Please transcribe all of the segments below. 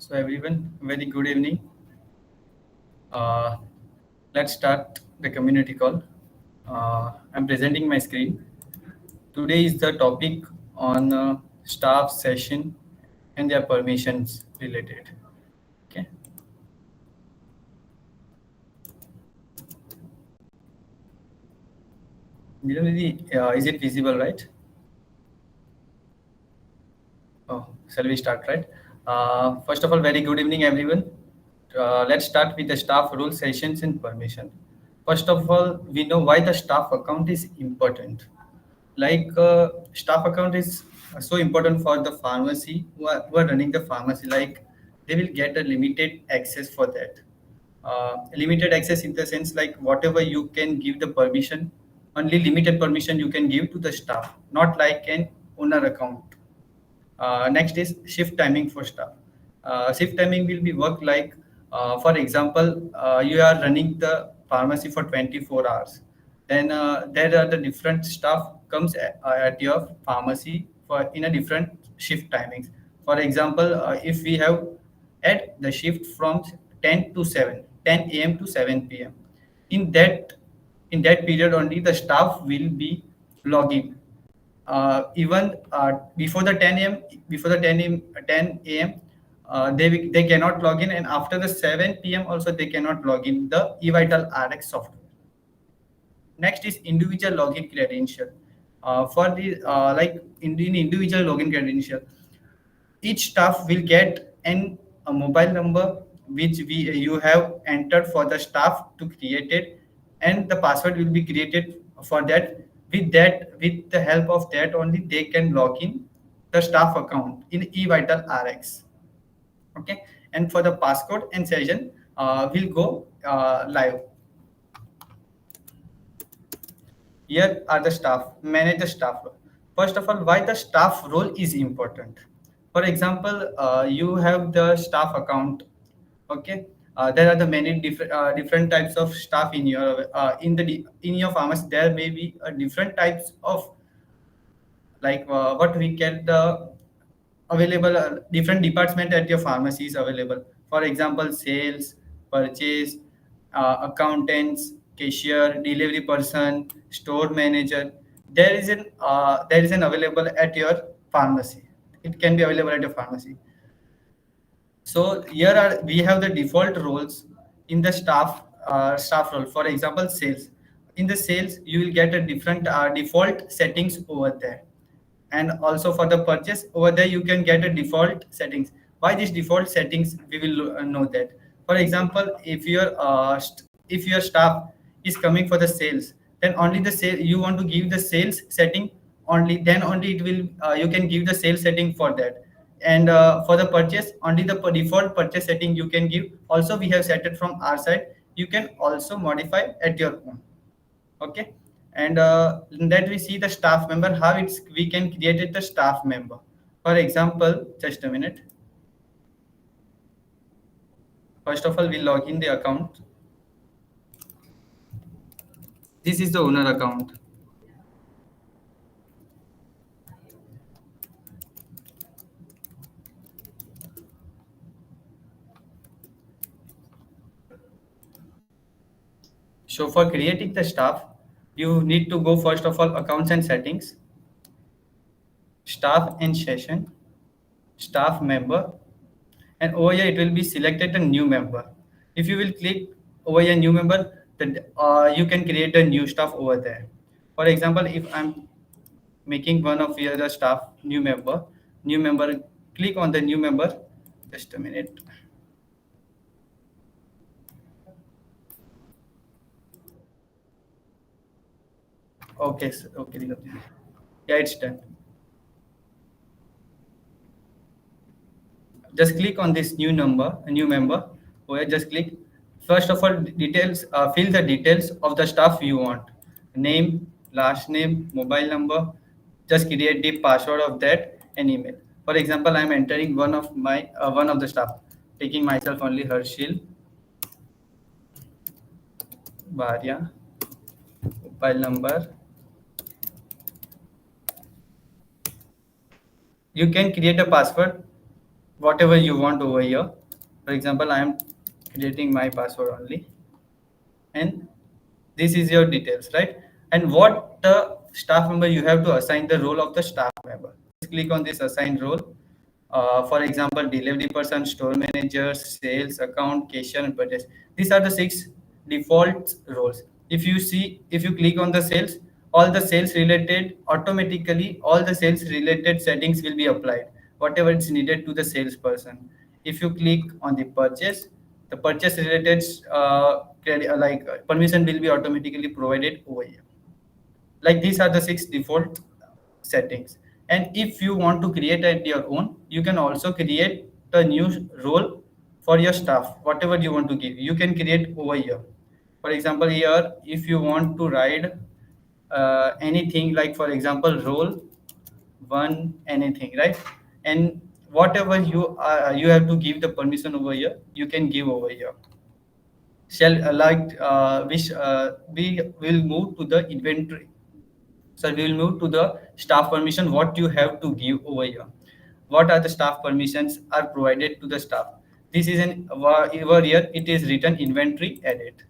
So everyone, very good evening. Uh, let's start the community call. I'm presenting my screen. Today is the topic on staff session and their permissions related. Okay. Is it visible, right? Oh, shall we start, right? First of all, very good evening, everyone. Let's start with the staff role sessions and permission. First of all, we know why the staff account is important. Staff account is so important for the pharmacy who are running the pharmacy. Like they will get a limited access for that. Limited access in the sense like whatever you can give the permission, only limited permission you can give to the staff, not like an owner account. Next is shift timing for staff. Shift timing will be work like, for example, you are running the pharmacy for 24 hours. Then there are the different staff comes at your pharmacy for in a different shift timings. For example, if we have at the shift from 10 to 7, 10 a.m. to 7 p.m. In that in that period only the staff will be logging even before the 10 a.m. They cannot log in, and after the 7 p.m. also they cannot log in the eVitalRx software. Next is individual login credential. For the in individual login credential, each staff will get a mobile number which you have entered for the staff to create it, and the password will be created for that. With the help of that only they can log in the staff account in eVitalRx. Okay, and for the passcode and session will go live. Here are the staff, manage the staff role. First of all, why the staff role is important. For example, you have the staff account. Okay, there are the many different types of staff in your in your pharmacy. There may be different types of what we get the available different department at your pharmacy is available. For example, sales, purchase, accountants, cashier, delivery person, store manager. There is an available at your pharmacy. It can be available at your pharmacy. So here are we have the default roles in the staff role. For example, sales. In the sales, you will get a different default settings over there, and also for the purchase over there you can get a default settings. Why these default settings? We will know that. For example, if your staff is coming for the sales, then only the sale you want to give the sales setting only. Then only it will you can give the sales setting for that. And for the purchase, only the default purchase setting you can give. Also, we have set it from our side. You can also modify at your own. Okay, and in that we see the staff member, how it's we can create it the staff member. For example, just a minute. First of all, we log in the account. This is the owner account. So for creating the staff, you need to go first of all accounts and settings, staff and session, staff member, and over here it will be selected a new member. If you will click over here new member, then you can create a new staff over there. For example, if I'm making one of here the staff new member, click on the new member. Just a minute. Okay, okay, yeah, it's done. Just click on this new member, where just click. First of all, details, fill the details of the staff you want: name, last name, mobile number. Just create the password of that and email. For example, I'm entering one of the staff, taking myself only, Harshil Bharia, mobile number. You can create a password whatever you want over here. For example, I am creating my password only, and this is your details, right? And what the staff member, you have to assign the role of the staff member. Just click on this assign role. For example, delivery person, store manager, sales, account, cashier, and purchase. These are the six default roles. If you see, if you click on the sales, all the sales related, automatically all the sales related settings will be applied, whatever is needed to the salesperson. If you click on the purchase related permission will be automatically provided over here. Like these are the six default settings. And if you want to create at your own, you can also create a new role for your staff. Whatever you want to give, you can create over here. For example, here if you want to write anything, like for example role one anything, right? And whatever you have to give the permission over here, you can give over here. Shall which we will move to the inventory. So we will move to the staff permission. What you have to give over here? What are the staff permissions are provided to the staff? This is an over here. It is written inventory edit.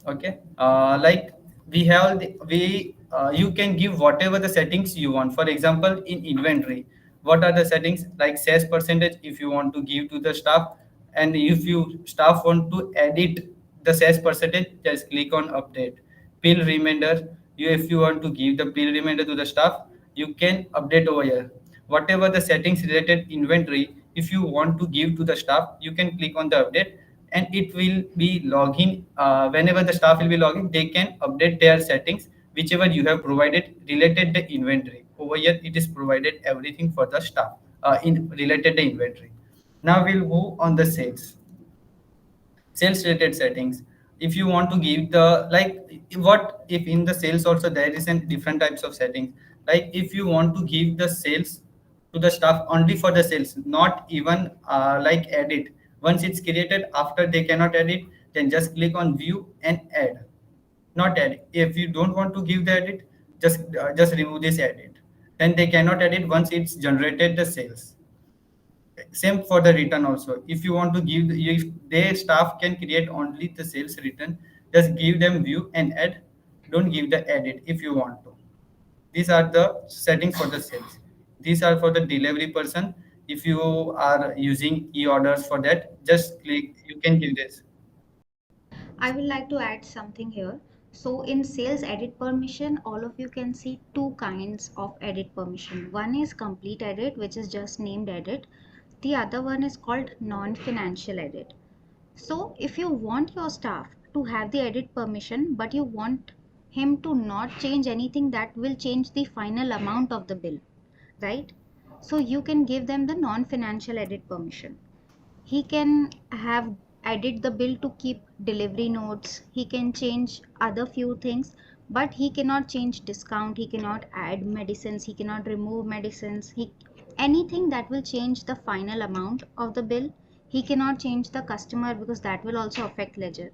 Okay, like we have we you can give whatever the settings you want. For example, in inventory, what are the settings? Like sales percentage if you want to give to the staff, and if you staff want to edit the sales percentage, just click on update. Bill reminder, you if you want to give the bill reminder to the staff, you can update over here. Whatever the settings related inventory, if you want to give to the staff, you can click on the update, and it will be login. Whenever the staff will be logging, they can update their settings whichever you have provided related the inventory. Over here it is provided everything for the staff in related the inventory. Now we'll move on the sales related settings. If you want to give the, like, what if in the sales also there is a different types of settings. Like if you want to give the sales to the staff only for the sales, not even like edit. Once it's created, after they cannot edit, then just click on view and add. Not edit. If you don't want to give the edit, just remove this edit. Then they cannot edit once it's generated the sales. Same for the return also. If you want to give if their staff can create only the sales return, just give them view and add. Don't give the edit if you want to. These are the settings for the sales. These are for the delivery person. If you are using e-orders, for that just click, you can give this. I would like to add something here. So in sales edit permission, all of you can see two kinds of edit permission. One is complete edit, which is just named edit. The other one is called non-financial edit. So if you want your staff to have the edit permission, but you want him to not change anything that will change the final amount of the bill, right? So you can give them the non-financial edit permission. He can have edit the bill to keep delivery notes, he can change other few things, but he cannot change discount, he cannot add medicines, he cannot remove medicines, he anything that will change the final amount of the bill. He cannot change the customer because that will also affect ledger.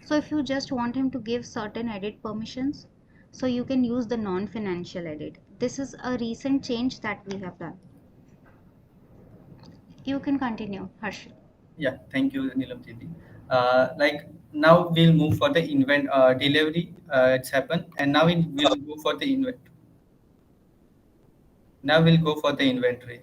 So if you just want him to give certain edit permissions, so you can use the non financial edit. This is a recent change that we have done. You can continue, Harshit. Yeah, thank you, Nilam Jiti. Like now we'll move for the invent delivery. It's happened, and now we'll go for the invent. Now we'll go for the inventory.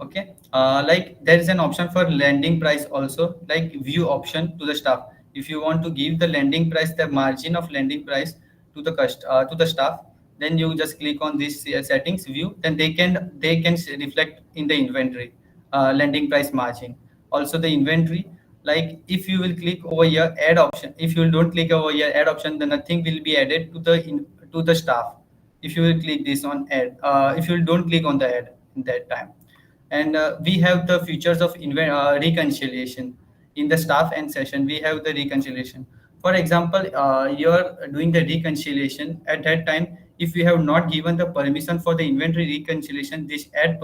Okay, like there is an option for landing price also, like view option to the staff. If you want to give the landing price, the margin of landing price to the to the staff, then you just click on this settings view, then they can reflect in the inventory landing price margin. Also the inventory, like if you will click over here add option, if you don't click over here add option, then nothing will be added to to the staff. If you will click this on add, if you don't click on the add in that time. And we have the features of reconciliation in the staff and session. We have the reconciliation. For example, you're doing the reconciliation at that time. If you have not given the permission for the inventory reconciliation, this add,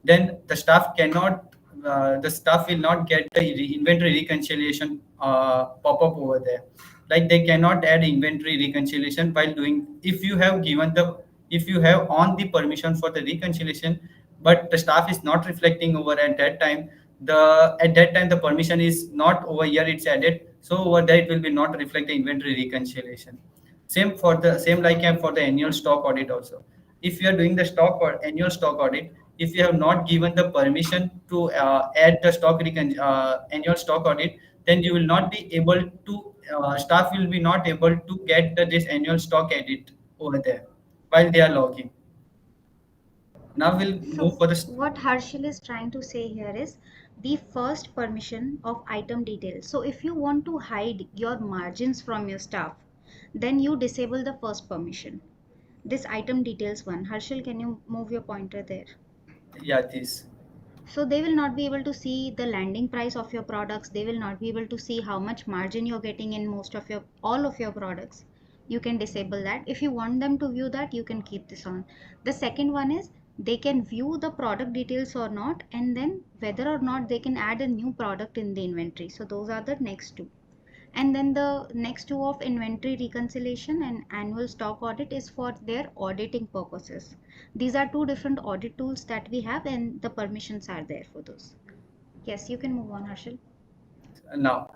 then the staff cannot, the staff will not get the inventory reconciliation pop up over there. Like they cannot add inventory reconciliation while doing. If you have given the, if you have on the permission for the reconciliation, but the staff is not reflecting over at that time. At that time the permission is not over here, it's added, so over there it will be not reflect the inventory reconciliation. Same like for the annual stock audit also. If you are doing the stock or annual stock audit, if you have not given the permission to add the annual stock audit, then you will not be able to staff will be not able to get this annual stock edit over there while they are logging. Now we'll move So for what Harshil is trying to say here is the first permission of item details. So if you want to hide your margins from your staff, then you disable the first permission. This item details one. Harshil, can you move your pointer there? yeah, this. So they will not be able to see the landing price of your products. They will not be able to see how much margin you're getting in all of your products. You can disable that. If you want them to view that, you can keep this on. The second one is they can view the product details or not, and then whether or not they can add a new product in the inventory. So those are the next two. And then the next two of inventory reconciliation and annual stock audit is for their auditing purposes. These are two different audit tools that we have, and the permissions are there for those. Yes, you can move on, Harshal. Now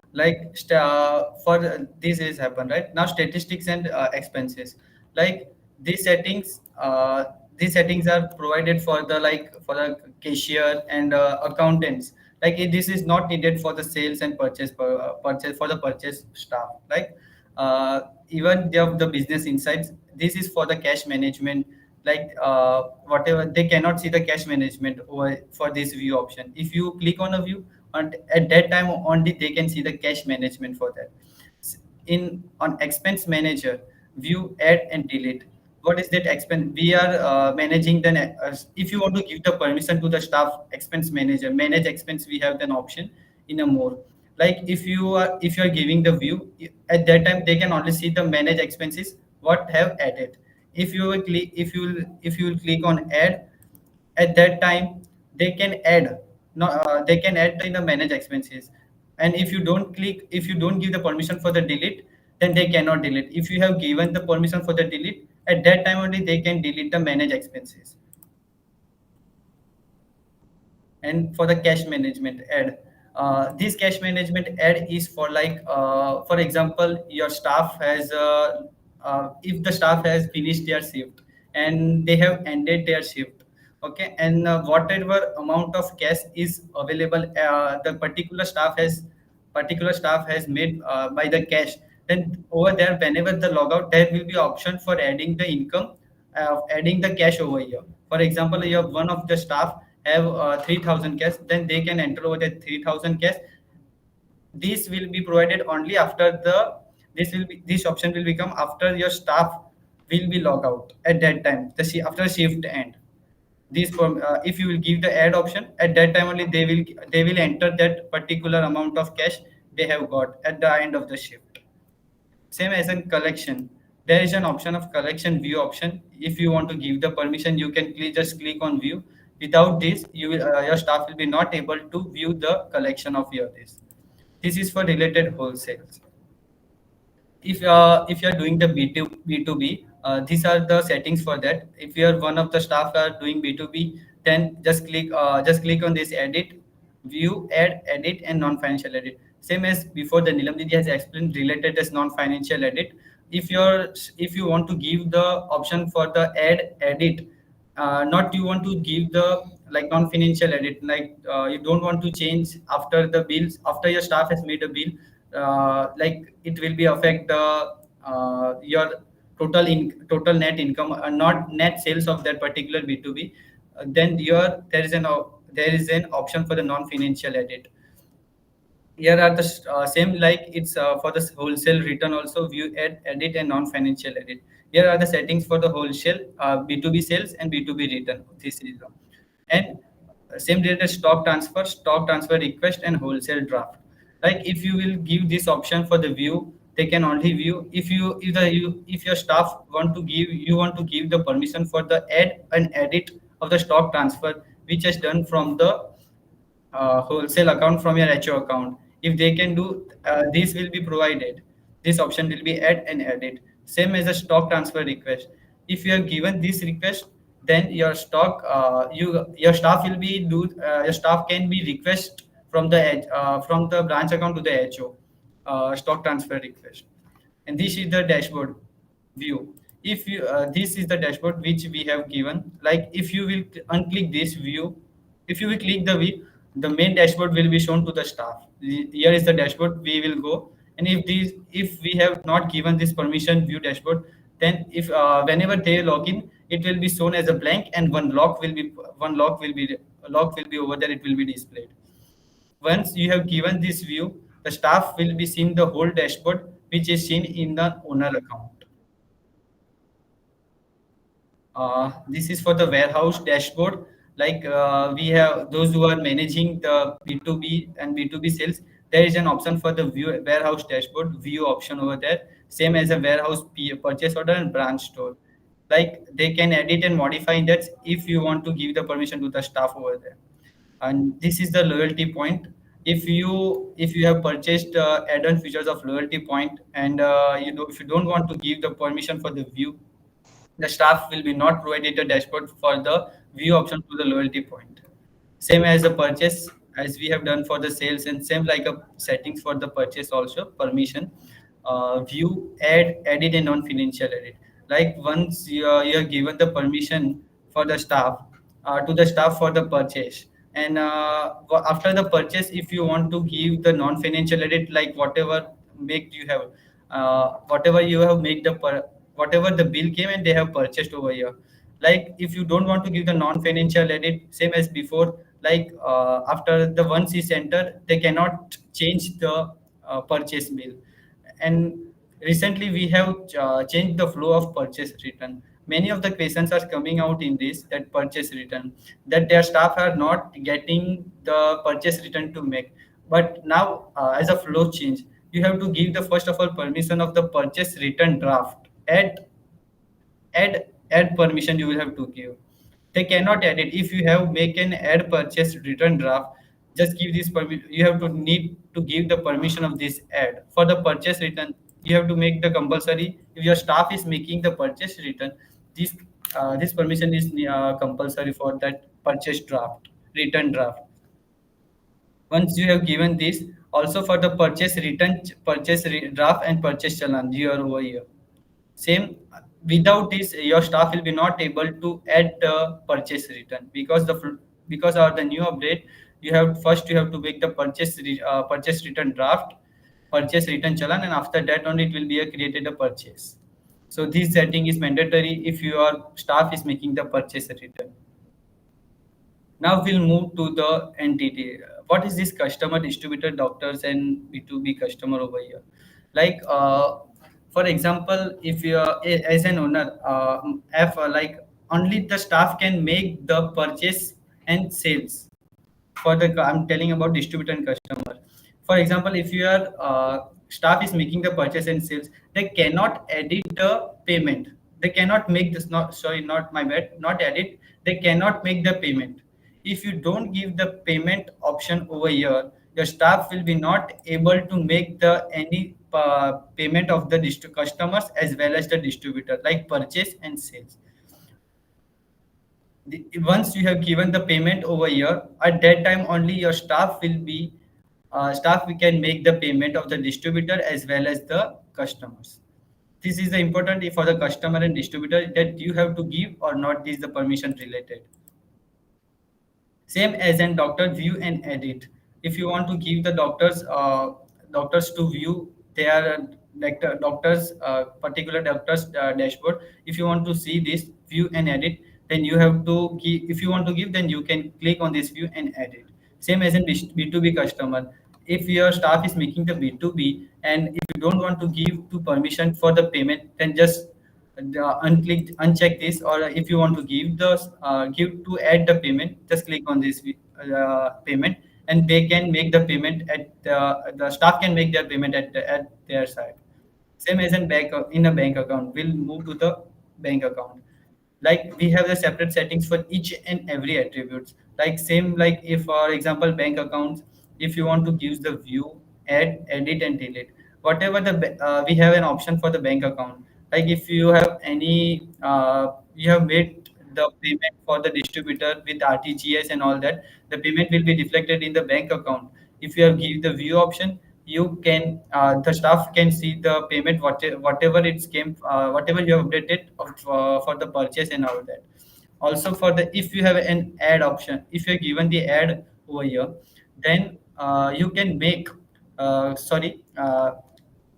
for this is happen right now, statistics and expenses, like these settings uh, these settings are provided for the for the cashier and accountants. This is not needed for the sales and purchase for the purchase staff. Even the business insights, this is for the cash management. Whatever, they cannot see the cash management over for this view option. If you click on a view, and at that time only they can see the cash management for that. In on expense manager, view, add and delete. What is that expense we are managing? Then if you want to give the permission to the staff expense manager manage expense, we have an option in a more. If you are giving the view, at that time they can only see the manage expenses what have added. If you will click on add, at that time they can add, no, they can add in the manage expenses. And if you don't give the permission for the delete, then they cannot delete. If you have given the permission for the delete, at that time only they can delete the manage expenses. And for the cash management ad, this cash management ad is for for example, your staff has if the staff has finished their shift and they have ended their shift, okay, and whatever amount of cash is available, the particular staff has made by the cash, then over there whenever the logout, there will be option for adding the income, adding the cash over here. For example, you have one of the staff have 3000 cash, then they can enter over the 3000 cash. This will be provided only after this option will become after your staff will be log out. At that time, after shift end, if you will give the add option, at that time only they will enter that particular amount of cash they have got at the end of the shift. Same as in collection, there is an option of collection view option. If you want to give the permission, you can just click on view. Without this, your staff will be not able to view the collection of your this is for related wholesales. If you're doing the B2B, these are the settings for that. If you're one of the staff are doing B2B, then just click on this edit, view, add, edit, and non-financial edit. Same as before, the Nilam Didi has explained related as non-financial edit. If you want to give the option for the add, edit, not you want to give the non-financial edit, you don't want to change after the bills, after your staff has made a bill, it will be affect the your total net income, not net sales of that particular B2B. Then there is an option for the non-financial edit. Here are the same, like it's for the wholesale return also, view, add, edit, and non-financial edit. Here are the settings for the wholesale B2B sales and B2B return. This is and same related stock transfer request, and wholesale draft. If you will give this option for the view, they can only view. If your staff want to give the permission for the add and edit of the stock transfer, which is done from the wholesale account from your HO account. If they can do, this will be provided. This option will be add and edit. Same as a stock transfer request. If you have given this request, then your staff will be do your staff can be request from the from the branch account to the HO, stock transfer request. And this is the dashboard view. If you this is the dashboard which we have given. Like if you will unclick this view, if you will click the view, the main dashboard will be shown to the staff. Here is the dashboard we will go. And if we have not given this permission view dashboard, then if whenever they log in, it will be shown as a blank, and one lock will be over there, it will be displayed. Once you have given this view, the staff will be seeing the whole dashboard which is seen in the owner account. This is for the warehouse dashboard. Like we have those who are managing the B2B and B2B sales. There is an option for the view warehouse dashboard view option over there. Same as a warehouse purchase order and branch store. Like they can edit and modify that if you want to give the permission to the staff over there. And this is the loyalty point. If you have purchased add-on features of loyalty point, and if you don't want to give the permission for the view, the staff will be not provided a dashboard for the view option to the loyalty point. Same as the purchase, as we have done for the sales, and same like a settings for the purchase also permission. View, add, edit, and non-financial edit. Like once you are given the permission for the staff to the staff for the purchase, and after the purchase, if you want to give the non-financial edit, like whatever you have made whatever the bill came and they have purchased over here. Like if you don't want to give the non-financial edit, same as before, like after the once is entered, they cannot change the purchase bill. And recently we have changed the flow of purchase return. Many of the questions are coming out in this, that purchase return, that their staff are not getting the purchase return to make. But now as a flow change, you have to give the first of all permission of the purchase return draft. Add permission you will have to give. They cannot edit. If you have make an add purchase return draft, just give this permission. You have to need to give the permission of this add for the purchase return. You have to make the compulsory. If your staff is making the purchase return, this permission is compulsory for that purchase draft, return draft. Once you have given this, also for the purchase return, draft and purchase challan, you are over here. Same, without this, your staff will be not able to add the purchase return, because of the new update. You have to make the purchase return draft, purchase return challan, and after that only it will be created a purchase. So this setting is mandatory if your staff is making the purchase return. Now we'll move to the entity. What is this customer, distributor, doctors, and B2B customer over here? Like, for example, if you are as an owner, if like only the staff can make the purchase and sales. I'm telling about distributor and customer. For example, if your staff is making the purchase and sales, they cannot edit the payment. They cannot make this. Not sorry, not my bad. Not edit. They cannot make the payment. If you don't give the payment option over here, your staff will be not able to make the any payment of the customers as well as the distributor, like purchase and sales. Once you have given the payment over here, at that time only your staff we can make the payment of the distributor as well as the customers. This is the important for the customer and distributor, that you have to give or not. This is the permission related. Same as in doctor view and edit. If you want to give the doctors to view their like the doctors particular doctors dashboard, if you want to see this view and edit, then you have to give. If you want to give, then you can click on this view and edit. Same as in B2B customer. If your staff is making the B2B, and if you don't want to give to permission for the payment, then just uncheck this. Or if you want to give to add the payment, just click on this payment, and they can make the payment at the staff can make their payment at their side. Same as in a bank account. We'll move to the bank account. Like we have the separate settings for each and every attributes. Like same, like if for example bank accounts, if you want to use the view, add, edit, and delete, whatever we have an option for the bank account. Like if you have any you have made the payment for the distributor with RTGS and all that, the payment will be reflected in the bank account. If you have give the view option, you can the staff can see the payment whatever it's came whatever you have updated for the purchase and all that. Also for the if you have an ad option, if you're given the ad over here, then you can make sorry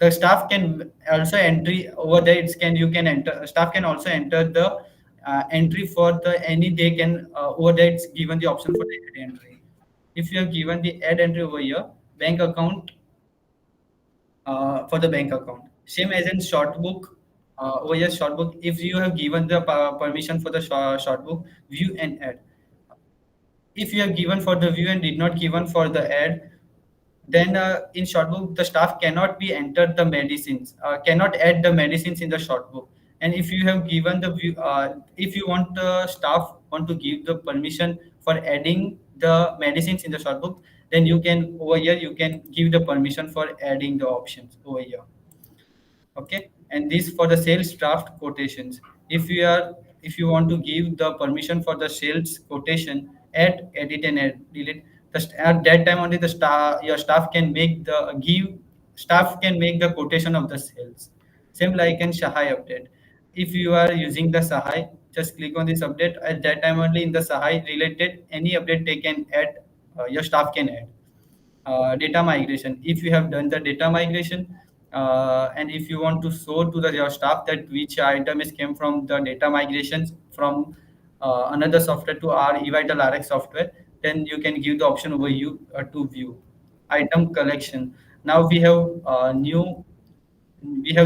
the staff can also entry over there. It's can you can enter staff can also enter the entry for the any they can over there it's given the option for the ad entry. If you have given the ad entry over here, bank account for the bank account. Same as in short book. Over here, short book. If you have given the permission for the short book, view and add. If you have given for the view and did not given for the ad, then in short book the staff cannot be entered the medicines, cannot add the medicines in the short book. And if you have given the view, if you want the staff want to give the permission for adding the medicines in the short book, then you can over here you can give the permission for adding the options over here. Okay, and this for the sales draft quotations. If you want to give the permission for the sales quotation, add edit and add delete at that time only the your staff can make the give staff can make the quotation of the sales. Same like in Sahai update. If you are using the Sahai, just click on this update. At that time only in the Sahai related any update they can add, your staff can add. Data migration, if you have done the data migration, and if you want to show to your staff that which item is came from the data migrations from another software to our eVitalRx software, then you can give the option over you to view item collection. Now we have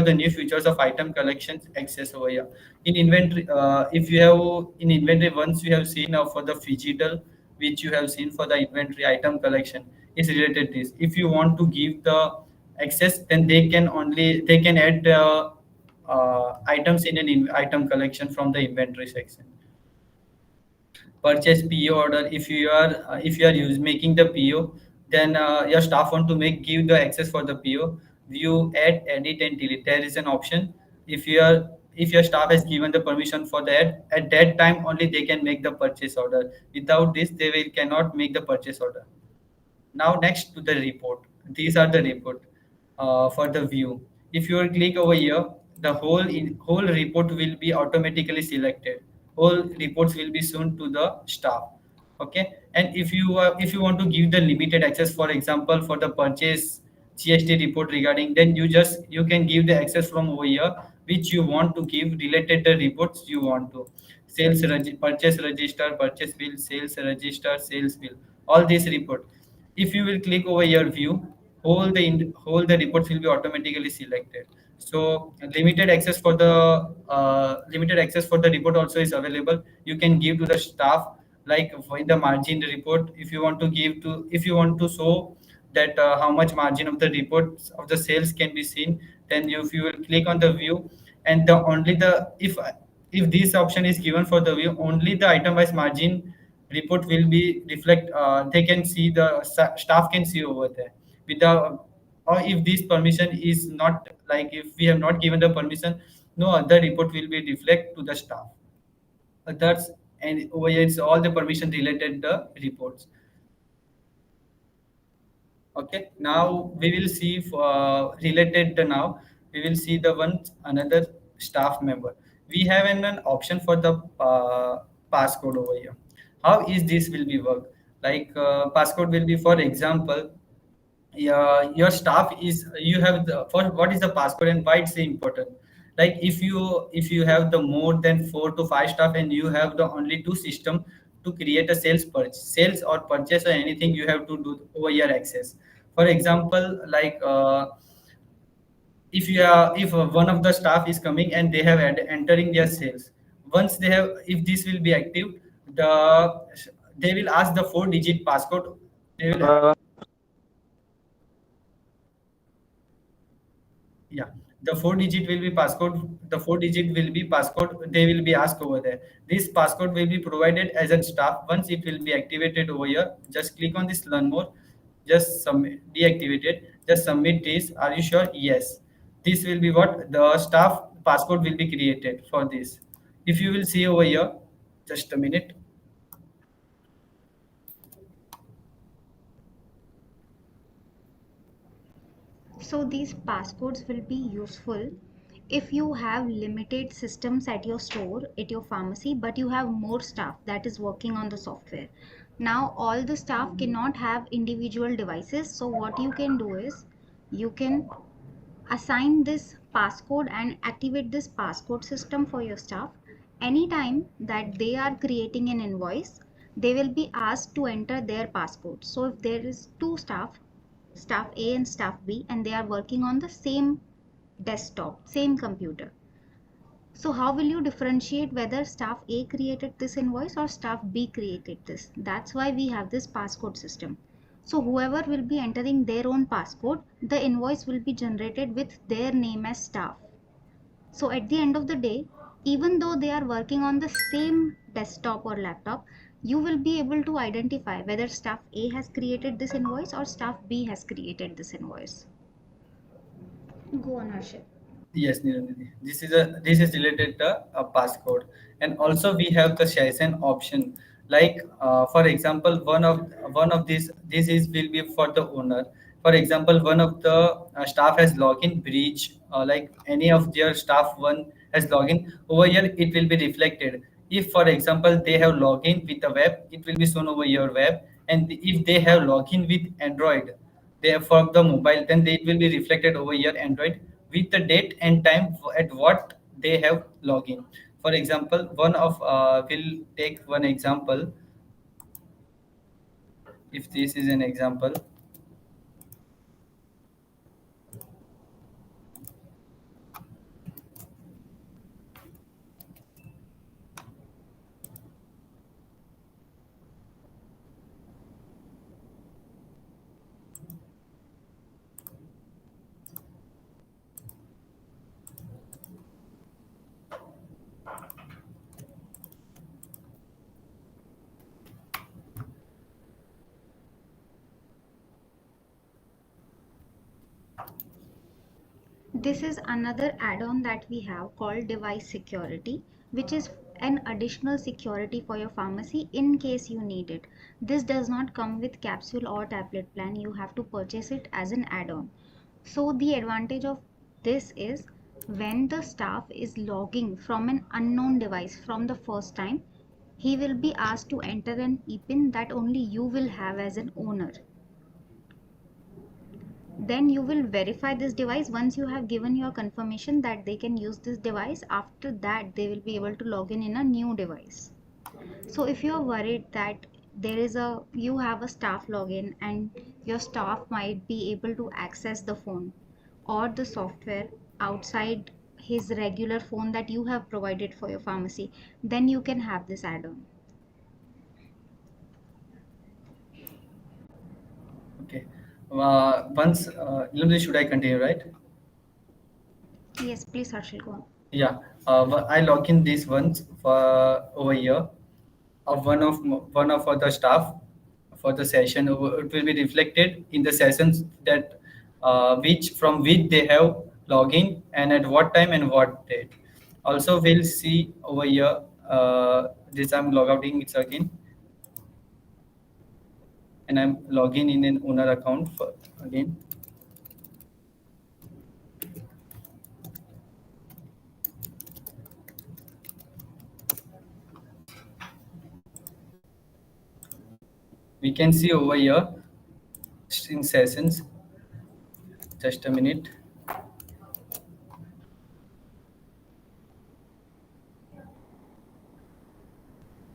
the new features of item collections access over here in inventory. If you have in inventory, once you have seen for the digital which you have seen for the inventory item collection is related to this. If you want to give the access, then they can add items in an item collection from the inventory section. Purchase PO order, if you are making the PO, then your staff want to make give the access for the PO, view, add, edit and delete. There is an option. If your staff has given the permission for that, at that time only they can make the purchase order. Without this they will cannot make the purchase order. Now next to the report. These are the report for the view. If you will click over here, the whole report will be automatically selected. Whole reports will be shown to the staff. Okay, and if you want to give the limited access, for example, for the purchase GST report regarding, then you can give the access from over here, which you want to give related the reports you want to. Purchase register, purchase bill, sales register, sales bill, all these report. If you will click over your view, whole the reports will be automatically selected. So limited access for the report also is available. You can give to the staff, like in the margin report, if you want to if you want to show that how much margin of the reports of the sales can be seen, then if you will click on the view, and the only the if this option is given for the view, only the item wise margin report will be reflect. They can see the staff can see over there without, or if this permission is not, like if we have not given the permission, no other report will be reflect to the staff. That's, and over here it's all the permission related the reports. Okay, now we will see related the now we will see the one another staff member. We have an option for the passcode over here. How is this will be work? Like passcode will be, for example, your staff is you have the for what is the passcode and why it's important. Like if you have the more than 4 to 5 staff and you have the only two system to create a sales or purchase or anything, you have to do over your access. For example, like if one of the staff is coming and they have entering their sales, once they have, if this will be active, the they will ask the 4-digit passcode. They will, yeah, the 4-digit will be passcode. The 4-digit will be passcode they will be asked over there. This passcode will be provided as a staff. Once it will be activated over here, just click on this learn more, just submit, deactivate it, just submit this. Are you sure? Yes, this will be what the staff passcode will be created for this. If you will see over here, Just a minute. So these passcodes will be useful if you have limited systems at your store, at your pharmacy, but you have more staff that is working on the software. Now all the staff cannot have individual devices. So what you can do is you can assign this passcode and activate this passcode system for your staff. Anytime that they are creating an invoice, they will be asked to enter their passcode. So if there is two staff, staff A and staff B, and they are working on the same desktop, same computer, so how will you differentiate whether staff A created this invoice or staff B created this? That's why we have this passcode system. So whoever will be entering their own passcode, the invoice will be generated with their name as staff. So at the end of the day, even though they are working on the same desktop or laptop, you will be able to identify whether staff A has created this invoice or staff B has created this invoice. Go on, Harshit. Yes, Niranjani. This is related to a passcode, and also we have the session option. Like for example, one of these this is will be for the owner. For example, one of the staff has login breach, like any of their staff one has login over here, it will be reflected. If for example they have login with the web, it will be shown over your web, and if they have login with Android, they have for the mobile, then it will be reflected over your Android with the date and time at what they have login. For example, one of will take one example. If this is an example, This is another add-on that we have called device security, which is an additional security for your pharmacy in case you need it. This does not come with capsule or tablet plan. You have to purchase it as an add-on. So the advantage of this is when the staff is logging from an unknown device from the first time, he will be asked to enter an ePIN that only you will have as an owner. Then you will verify this device once you have given your confirmation that they can use this device. After that, they will be able to log in a new device. So if you are worried that you have a staff login and your staff might be able to access the phone or the software outside his regular phone that you have provided for your pharmacy, then you can have this add-on. okay. Once Nilamji, should I continue, right? Yes, please, Harshil, go on. Yeah, I log in this once for over here of one of other staff for the session. It will be reflected in the sessions that which from which they have login and at what time and what date. Also, we'll see over here. This I'm logging it again, and I'm logging in an owner account for again. We can see over here in sessions. Just a minute.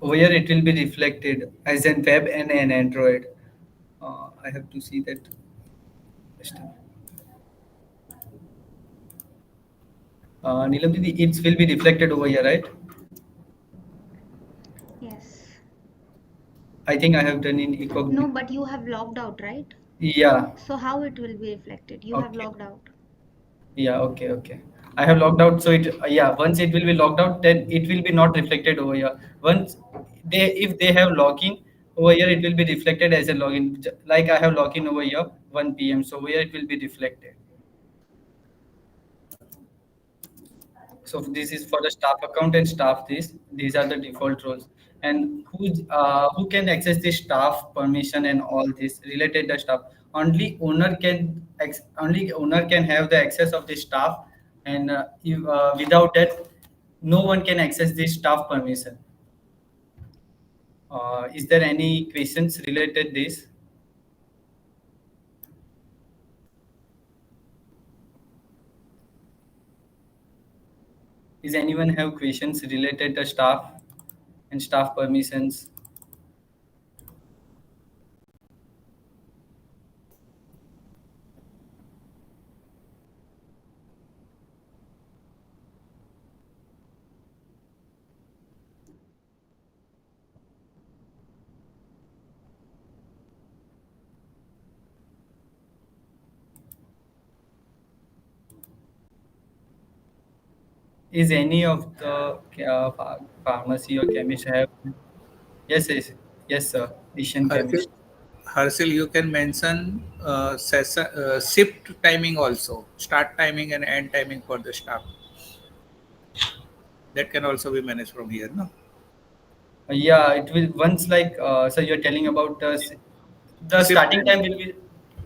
Over here, it will be reflected as an web and an Android. I have to see that. Just a minute. Neelam Didi, it will be reflected over here, right? Yes. I think I have done in No, incognito. but you have logged out, right? Yeah. So how it will be reflected? You have Okay. logged out. Yeah. Okay. Okay. I have logged out. So it. Yeah. Once it will be logged out, then it will be not reflected over here. Once if they have login over here, it will be reflected as a login. Like I have login over here 1 p.m. So over here it will be reflected. So this is for the staff account and staff this. These are the default roles. And who can access the staff permission and all this related the stuff? Only owner can have the access of the staff, and without that, no one can access the staff permission. Is there any questions related this? Is anyone have questions related to staff and staff permissions? Is any of the pharmacy or chemist have? Yes, yes, yes, sir. Asian Harshil, chemist. Harshil, you can mention shift timing also, start timing and end timing for the staff. That can also be managed from here, no? Yeah, it will once like so you're telling about the Shift starting timing. time will be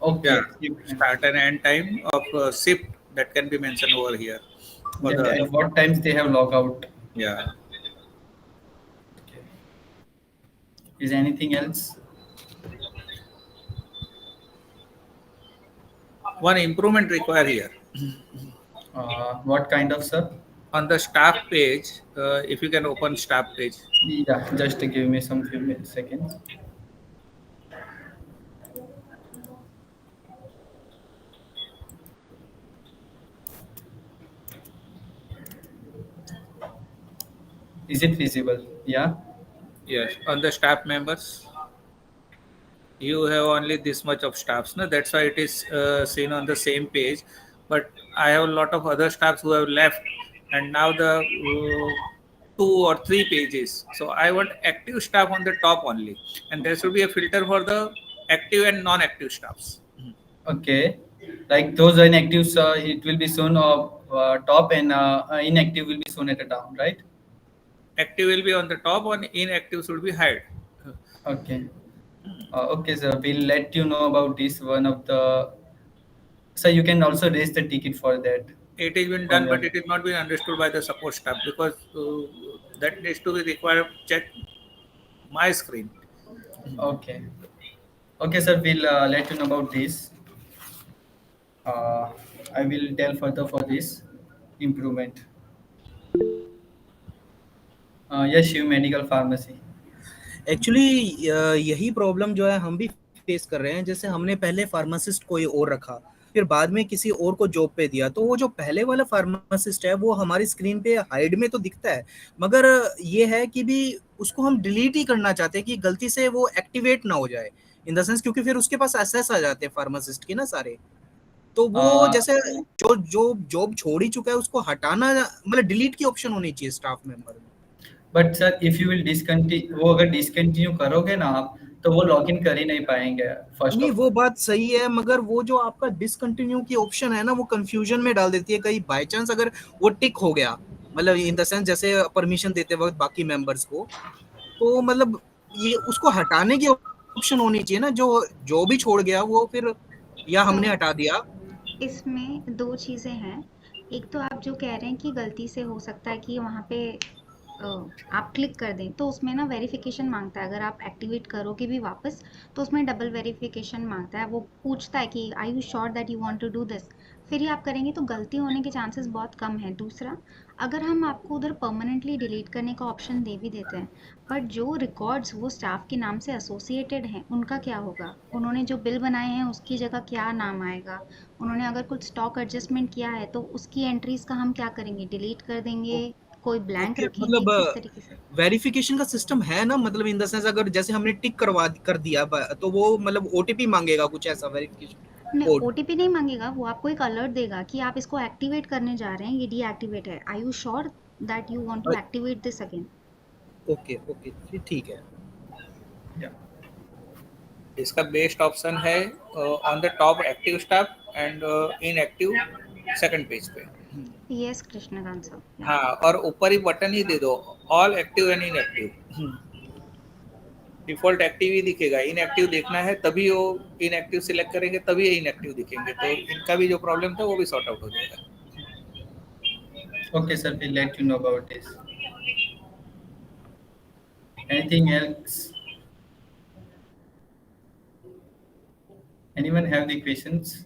Yeah, okay. start and end time of shift that can be mentioned over here for That the other. at what times they have log out. Yeah. Okay. Is anything else? One improvement required here. What kind of, sir? On the staff page, if you can open staff page. Yeah, just give me some seconds. Is it visible? Yeah. Yes, on the staff members, you have only this much of staffs. No, that's why it is seen on the same page. But I have a lot of other staffs who have left, and now the two or three pages. So I want active staff on the top only, and there should be a filter for the active and non-active staffs. Okay. Like those inactives, it will be shown top, and inactive will be shown at the down, right? Active will be on the top, and inactive should be hide. Okay. Okay, sir. We'll let you know about this one of the. So you can also raise the ticket for that. It has been On done, your. but it is not been understood by the support staff because that needs to be required. Check my screen. Okay. Okay, sir. We'll let you know about this. Uh, I will tell further for this improvement. Yes, Shiv Medical Pharmacy. Actually यही problem जो है हम भी face कर रहे हैं। जैसे हमने पहले फार्मासिस्ट कोई और रखा, फिर बाद में किसी और को जॉब पे दिया, तो वो जो पहले वाला फार्मासिस्ट है वो हमारी स्क्रीन पे हाइड में तो दिखता है, मगर ये है कि भी उसको हम डिलीट ही करना चाहते हैं कि गलती से वो एक्टिवेट ना हो जाए, इन द सेंस क्योंकि फिर उसके पास एसेस आ जाते हैं फार्मासिस्ट के ना सारे। तो वो जैसे जो जो जॉब छोड़ ही चुका है उसको हटाना, मतलब डिलीट की ऑप्शन होनी चाहिए स्टाफ मेंबर में। But sir if you will discontinue, वो अगर डिसकंटिन्यू करोगे ना आप, तो वो लॉग इन कर ही नहीं पाएंगे फर्स्ट नहीं, ऑफ वो बात सही है, मगर वो जो आपका डिसकंटिन्यू की ऑप्शन है ना, वो कंफ्यूजन में डाल देती है। कहीं बाय चांस अगर वो टिक हो गया, मतलब इन द सेंस जैसे परमिशन देते वक्त बाकी मेंबर्स को, तो मतलब ये उसको हटाने की ऑप्शन होनी चाहिए ना, जो जो भी छोड़ गया वो फिर, या तो हमने हटा दिया। इसमें दो चीज़ें हैं। एक तो आप जो कह रहे हैं कि गलती से हो सकता है कि वहाँ पे आप क्लिक कर दें, तो उसमें ना वेरिफिकेशन मांगता है। अगर आप एक्टिवेट करोगे भी वापस, तो उसमें डबल वेरिफिकेशन मांगता है। वो पूछता है कि are you sure that you want to do this, फिर ही आप करेंगे, तो गलती होने के चांसेस बहुत कम है। दूसरा, अगर हम आपको उधर परमानेंटली डिलीट करने का ऑप्शन दे भी देते हैं, बट जो रिकॉर्ड्स वो स्टाफ के नाम से एसोसिएटेड हैं उनका क्या होगा? उन्होंने जो बिल बनाए हैं उसकी जगह क्या नाम आएगा? उन्होंने अगर कुछ स्टॉक एडजस्टमेंट किया है तो उसकी एंट्रीज का हम क्या करेंगे? डिलीट कर देंगे, कोई ब्लैंक ओके, रखेंगे, मतलब किस तरीके से? वेरिफिकेशन का सिस्टम है ना, मतलब इन द सेंस अगर जैसे हमने टिक करवा कर दिया तो वो मतलब ओटीपी मांगेगा कुछ ऐसा, वेरिफिकेशन नहीं, कोड। ओटीपी नहीं मांगेगा, वो आपको एक अलर्ट देगा कि आप इसको एक्टिवेट करने जा रहे हैं, ये डीएक्टिवेट है। Are you sure that you want to activate this again? Okay okay, फिर ठीक है। इसका बेस्ट ऑप्शन है on the top active staff and inactive second page पे। Yes Krishnakant sir. हाँ, और ऊपर ही बटन ही दे दो, all active and inactive. Default active ही दिखेगा, इनएक्टिव देखना है तभी वो इनएक्टिव सिलेक्ट करेंगे तभी इनएक्टिव दिखेंगे, तो इनका भी जो प्रॉब्लम था वो भी सॉर्ट आउट हो जाएगा। Okay, sir, we'll let you know about this. Anything else? Anyone have the questions?